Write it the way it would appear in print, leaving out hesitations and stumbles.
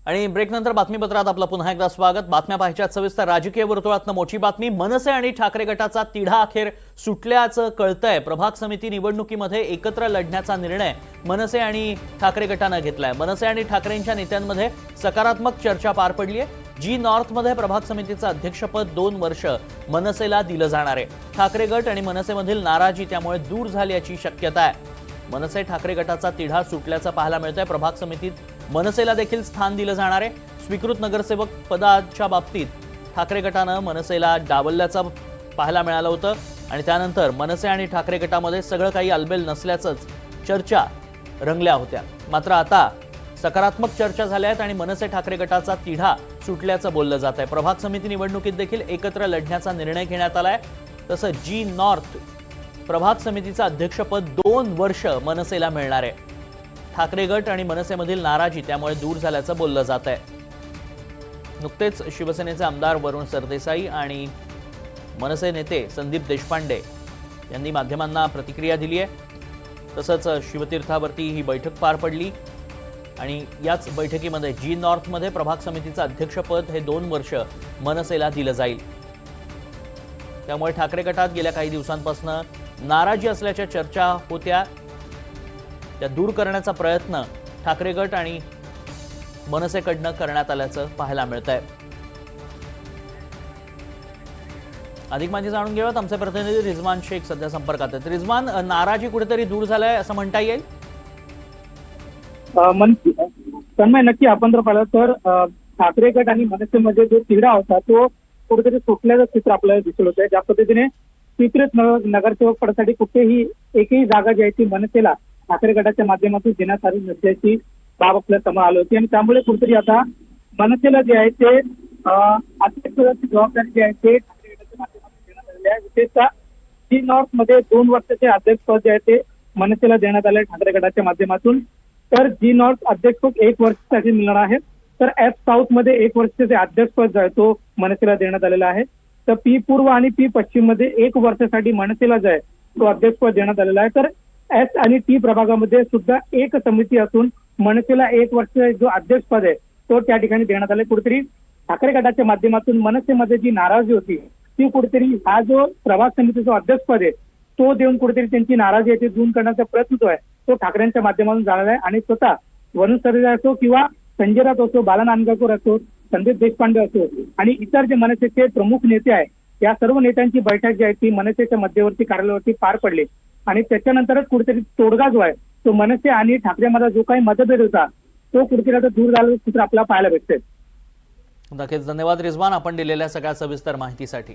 आणि ब्रेकनंतर बातमीपत्रात आपलं पुन्हा एकदा स्वागत। बातम्या पाहिल्यात सविस्तर। राजकीय वर्तुळातनं मोठी बातमी। मनसे आणि ठाकरे गटाचा तिढा अखेर सुटल्याचं कळतंय। प्रभाग समिती निवडणुकीमध्ये एकत्र लढण्याचा निर्णय मनसे आणि ठाकरे गटानं घेतलाय। मनसे आणि ठाकरेंच्या नेत्यांमध्ये सकारात्मक चर्चा पार पडली आहे। जी नॉर्थ मध्ये प्रभाग समितीचं अध्यक्षपद 2 वर्ष मनसेला दिलं जाणार आहे। ठाकरे गट आणि मनसेमधील नाराजी त्यामुळे दूर झाल्याची शक्यता आहे। मनसे ठाकरे गटाचा तिढा सुटल्याचं पाहायला मिळतंय। प्रभाग समितीत मनसेला देखील स्थान दिलं जाणार आहे। स्वीकृत नगरसेवक पदाच्या बाबतीत ठाकरे गटानं मनसेला डावलल्याचं पाहायला मिळालं होतं आणि त्यानंतर मनसे आणि ठाकरे गटामध्ये सगळं काही अलबेल नसल्याचंच चर्चा रंगल्या होत्या। मात्र आता सकारात्मक चर्चा झाल्या आहेत आणि मनसे ठाकरे गटाचा तिढा सुटल्याचं बोललं जात आहे। प्रभाग समिती निवडणुकीत देखील एकत्र लढण्याचा निर्णय घेण्यात आलाय। तसं जी नॉर्थ प्रभाग समितीचं अध्यक्षपद 2 वर्ष मनसेला मिळणार आहे। ठाकरे गट आणि मनसेमधील नाराजी त्यामुळे दूर झाल्याचं बोललं जात आहे। नुकतेच शिवसेनेचे आमदार वरुण सरदेसाई आणि मनसे नेते संदीप देशपांडे यांनी माध्यमांना प्रतिक्रिया दिली आहे। तसंच शिवतीर्थावरती ही बैठक पार पडली आणि याच बैठकीमध्ये जी नॉर्थ मध्ये प्रभाग समितीचं अध्यक्षपद हे 2 वर्ष मनसेला दिलं जाईल। त्यामुळे ठाकरे गटात गेल्या काही दिवसांपासून नाराजी असल्याच्या चर्चा होत्या, त्या दूर करण्याचा प्रयत्न ठाकरे गट आणि मनसेकडनं करण्यात आल्याचं पाहायला मिळतंय। अधिक माहिती जाणून घेऊयात। आमचे प्रतिनिधी रिजवान शेख सध्या संपर्कात आहेत। रिजवान, नाराजी कुठेतरी दूर झालाय असं म्हणता येईल? तन्मय, नक्की आपण जर पाहिलं तर ठाकरे गट आणि मनसेमध्ये जो तिढा होता तो कुठेतरी सुटल्याचं चित्र आपल्याला दिसून होतंय। ज्या पद्धतीने स्वीकृत नगरसेवक पदासाठी कुठेही एकही जागा जी आहे ती मनसेला ठाकरे गटाच्या माध्यमातून देण्यात आली नसल्याची बाब आपल्या समोर आली होती आणि त्यामुळे कुठेतरी आता मनसेला जे आहे ते अध्यक्षपदाची जबाबदारी जी आहे ते ठाकरे गटाच्या माध्यमातून देण्यात आलेली आहे। विशेषतः जी नॉर्थ मध्ये 2 वर्षाचे अध्यक्षपद जे आहे ते मनसेला देण्यात आले ठाकरे गटाच्या माध्यमातून। तर जी नॉर्थ अध्यक्षपद 1 वर्षासाठी मिळणार आहे, तर एफ साऊथ मध्ये 1 वर्षाचे अध्यक्षपद जो आहे तो मनसेला देण्यात आलेला आहे। तर पी पूर्व आणि पी पश्चिम मध्ये 1 वर्षासाठी मनसेला जो आहे तो अध्यक्षपद देण्यात आलेला आहे। तर एस आणि टी प्रभागामध्ये सुद्धा एक समिती असून मनसेला 1 वर्ष जो अध्यक्षपद आहे तो त्या ठिकाणी देण्यात आले। कुठेतरी ठाकरे गटाच्या माध्यमातून मनसेमध्ये जी नाराजी होती ती कुठेतरी हा जो प्रभाग समितीचा अध्यक्षपद आहे तो देऊन कुठेतरी त्यांची नाराजी आहे ती दूर करण्याचा प्रयत्न जो आहे तो ठाकरेंच्या माध्यमातून झालेला आहे। आणि स्वतः वरुण सरदेसाई असो किंवा संजय राऊत असो, बाला नांदगावकर असो, संदीप देशपांडे असो आणि इतर जे मनसेचे प्रमुख नेते आहेत या सर्व नेत्यांची बैठक जी आहे ती मनसेच्या मध्यवर्ती कार्यालयावरती पार पडली आणि त्याच्यानंतरच कुठेतरी तोडगा जो आहे तो मनसे आणि ठाकरेमध्ये जो काही मतभेद होता तो कुठेतरी आता दूर झाल्याचं चित्र आपल्याला पाहायला भेटतंय। नक्कीच धन्यवाद रिजवान, आपण दिलेल्या सगळ्या सविस्तर माहितीसाठी।